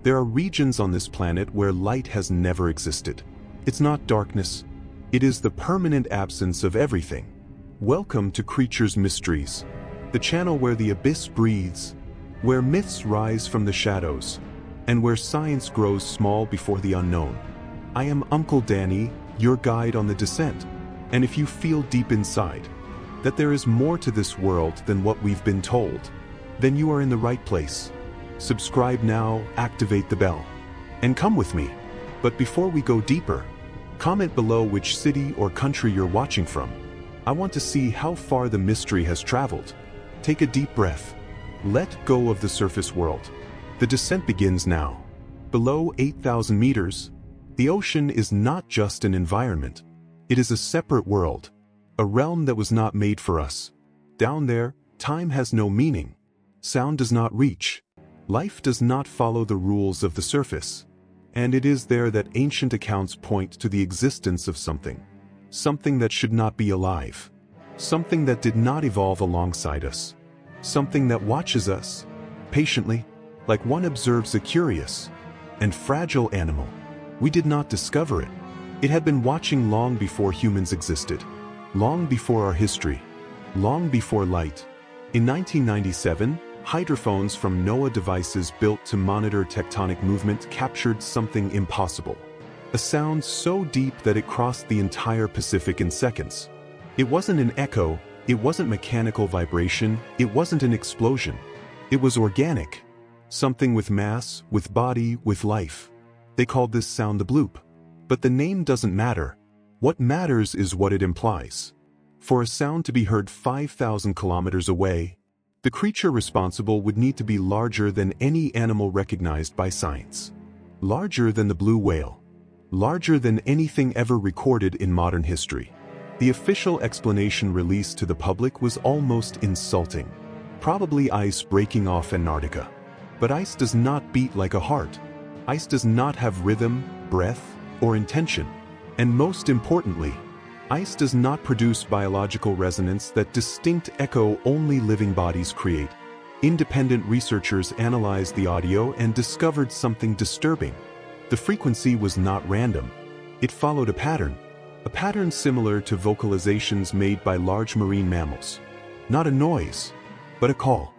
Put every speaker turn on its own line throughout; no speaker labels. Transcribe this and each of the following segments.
There are regions on this planet where light has never existed. It's not darkness. It is the permanent absence of everything. Welcome to Creatures Mysteries, the channel where the abyss breathes, where myths rise from the shadows, and where science grows small before the unknown. I am Uncle Danny, your guide on the descent, and if you feel deep inside that there is more to this world than what we've been told, then you are in the right place. Subscribe now, activate the bell, and come with me. But before we go deeper, comment below which city or country you're watching from. I want to see how far the mystery has traveled. Take a deep breath. Let go of the surface world. The descent begins now. Below 8,000 meters, the ocean is not just an environment. It is a separate world, a realm that was not made for us. Down there, time has no meaning. Sound does not reach. Life does not follow the rules of the surface. And it is there that ancient accounts point to the existence of something. Something that should not be alive. Something that did not evolve alongside us. Something that watches us, patiently, like one observes a curious and fragile animal. We did not discover it. It had been watching long before humans existed. Long before our history. Long before light. In 1997, hydrophones from NOAA devices built to monitor tectonic movement captured something impossible. A sound so deep that it crossed the entire Pacific in seconds. It wasn't an echo, it wasn't mechanical vibration, it wasn't an explosion. It was organic. Something with mass, with body, with life. They called this sound the bloop. But the name doesn't matter. What matters is what it implies. For a sound to be heard 5,000 kilometers away, the creature responsible would need to be larger than any animal recognized by science. Larger than the blue whale. Larger than anything ever recorded in modern history. The official explanation released to the public was almost insulting. Probably ice breaking off Antarctica. But ice does not beat like a heart. Ice does not have rhythm, breath, or intention. And most importantly, ice does not produce biological resonance that distinct echo only living bodies create. Independent researchers analyzed the audio and discovered something disturbing. The frequency was not random. It followed a pattern similar to vocalizations made by large marine mammals. Not a noise, but a call.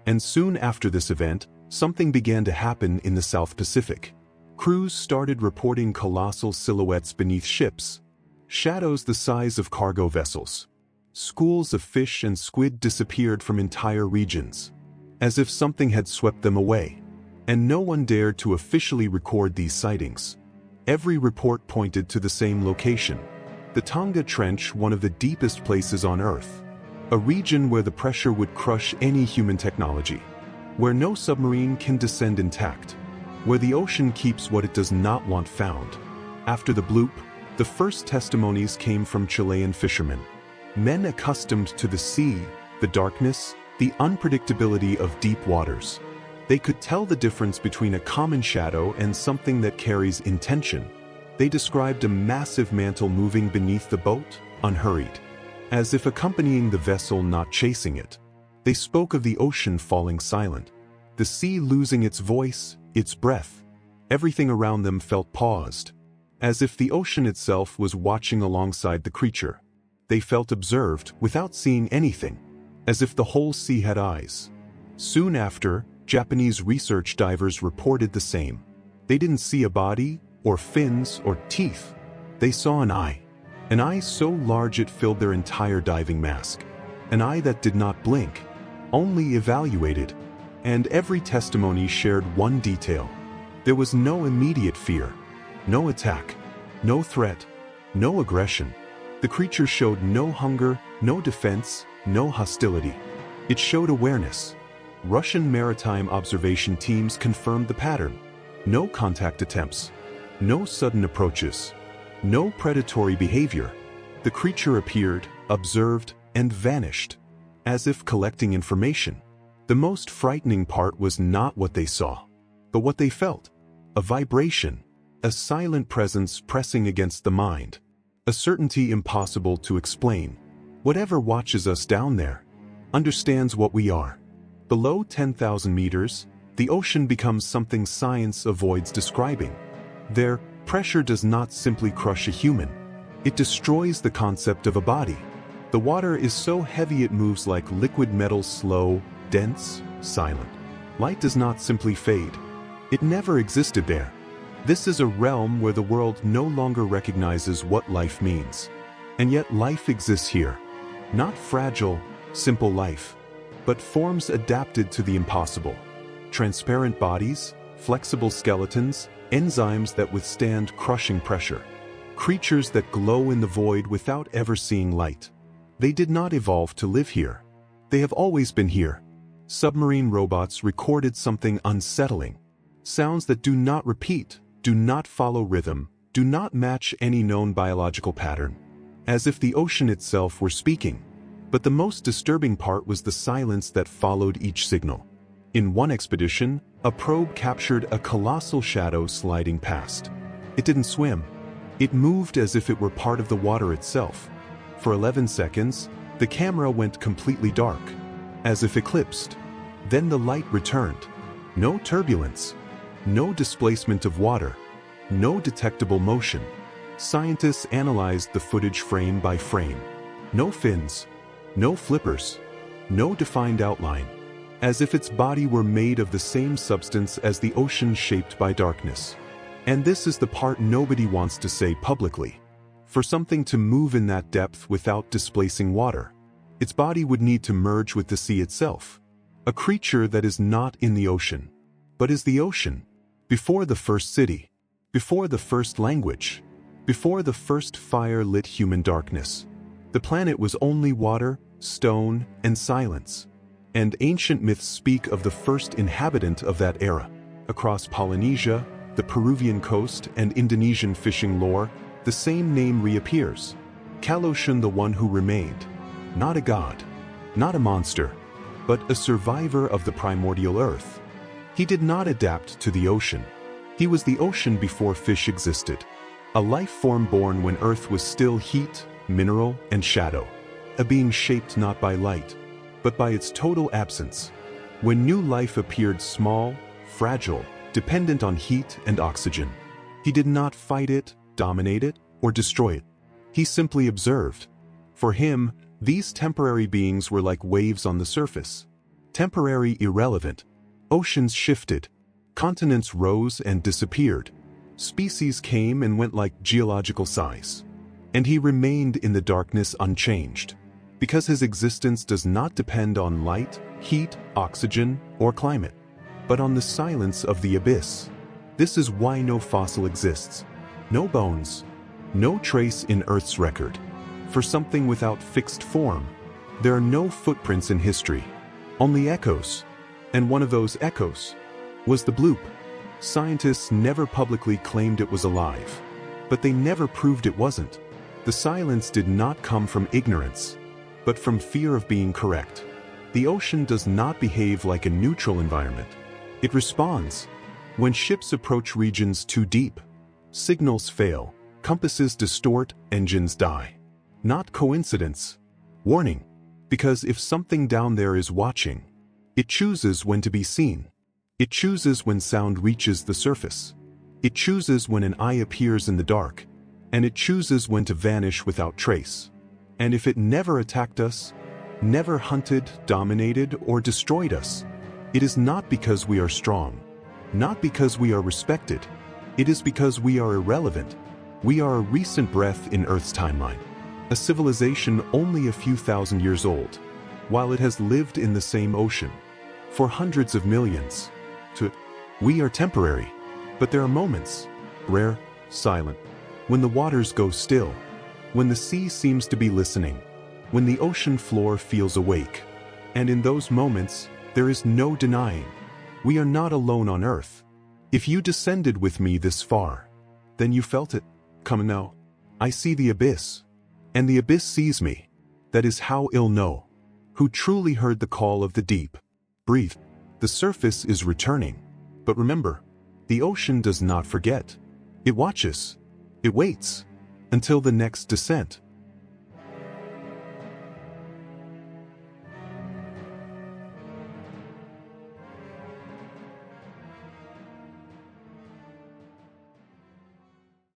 And soon after this event, something began to happen in the South Pacific. Crews started reporting colossal silhouettes beneath ships. Shadows the size of cargo vessels. Schools of fish and squid disappeared from entire regions, as if something had swept them away. And no one dared to officially record these sightings. Every report pointed to the same location. The Tonga Trench, one of the deepest places on Earth. A region where the pressure would crush any human technology. Where no submarine can descend intact. Where the ocean keeps what it does not want found. After the bloop, the first testimonies came from Chilean fishermen. Men accustomed to the sea, the darkness, the unpredictability of deep waters. They could tell the difference between a common shadow and something that carries intention. They described a massive mantle moving beneath the boat, unhurried. As if accompanying the vessel, not chasing it. They spoke of the ocean falling silent. The sea losing its voice, its breath. Everything around them felt paused. As if the ocean itself was watching alongside the creature. They felt observed without seeing anything. As if the whole sea had eyes. Soon after, Japanese research divers reported the same. They didn't see a body, or fins, or teeth. They saw an eye. An eye so large it filled their entire diving mask. An eye that did not blink. Only evaluated. And every testimony shared one detail. There was no immediate fear. No attack. No threat. No aggression. The creature showed no hunger, no defense, no hostility. It showed awareness. Russian maritime observation teams confirmed the pattern. No contact attempts. No sudden approaches. No predatory behavior. The creature appeared, observed, and vanished. As if collecting information. The most frightening part was not what they saw, but what they felt. A vibration. A silent presence pressing against the mind. A certainty impossible to explain. Whatever watches us down there understands what we are. Below 10,000 meters, The ocean becomes something science avoids describing. There, pressure does not simply crush a human. It destroys the concept of a body. The water is so heavy it moves like liquid metal, slow, dense, silent. Light does not simply fade. It never existed there. This is a realm where the world no longer recognizes what life means. And yet life exists here. Not fragile, simple life, but forms adapted to the impossible. Transparent bodies, flexible skeletons, enzymes that withstand crushing pressure. Creatures that glow in the void without ever seeing light. They did not evolve to live here. They have always been here. Submarine robots recorded something unsettling. Sounds that do not repeat, do not follow rhythm, do not match any known biological pattern. As if the ocean itself were speaking. But the most disturbing part was the silence that followed each signal. In one expedition, a probe captured a colossal shadow sliding past. It didn't swim. It moved as if it were part of the water itself. For 11 seconds, the camera went completely dark, as if eclipsed. Then the light returned. No turbulence. No displacement of water. No detectable motion. Scientists analyzed the footage frame by frame. No fins. No flippers. No defined outline. As if its body were made of the same substance as the ocean shaped by darkness. And this is the part nobody wants to say publicly. For something to move in that depth without displacing water, its body would need to merge with the sea itself. A creature that is not in the ocean, but is the ocean. Before the first city, before the first language, before the first fire-lit human darkness, the planet was only water, stone, and silence. And ancient myths speak of the first inhabitant of that era. Across Polynesia, the Peruvian coast, and Indonesian fishing lore, the same name reappears. Kaloshan, the one who remained. Not a god, not a monster, but a survivor of the primordial earth. He did not adapt to the ocean. He was the ocean before fish existed. A life form born when earth was still heat, mineral, and shadow. A being shaped not by light, but by its total absence. When new life appeared, small, fragile, dependent on heat and oxygen. He did not fight it, dominate it, or destroy it. He simply observed. For him, these temporary beings were like waves on the surface. Temporary, irrelevant. Oceans shifted. Continents rose and disappeared. Species came and went like geological size. And he remained in the darkness unchanged. Because his existence does not depend on light, heat, oxygen, or climate, but on the silence of the abyss. This is why no fossil exists. No bones. No trace in Earth's record. For something without fixed form, there are no footprints in history. Only echoes. And one of those echoes was the bloop. Scientists never publicly claimed it was alive. But they never proved it wasn't. The silence did not come from ignorance, but from fear of being correct. The ocean does not behave like a neutral environment. It responds. When ships approach regions too deep, signals fail, compasses distort, engines die. Not coincidence. Warning. Because if something down there is watching, it chooses when to be seen. It chooses when sound reaches the surface. It chooses when an eye appears in the dark. And it chooses when to vanish without trace. And if it never attacked us, never hunted, dominated, or destroyed us, it is not because we are strong, not because we are respected. It is because we are irrelevant. We are a recent breath in Earth's timeline, a civilization only a few thousand years old, while it has lived in the same ocean for hundreds of millions. We are temporary, but there are moments, rare, silent, when the waters go still, when the sea seems to be listening, when the ocean floor feels awake. And in those moments, there is no denying, we are not alone on Earth. If you descended with me this far, then you felt it. Come now. I see the abyss, and the abyss sees me. That is how I'll know who truly heard the call of the deep. Breathe. The surface is returning. But remember, the ocean does not forget. It watches. It waits until the next descent.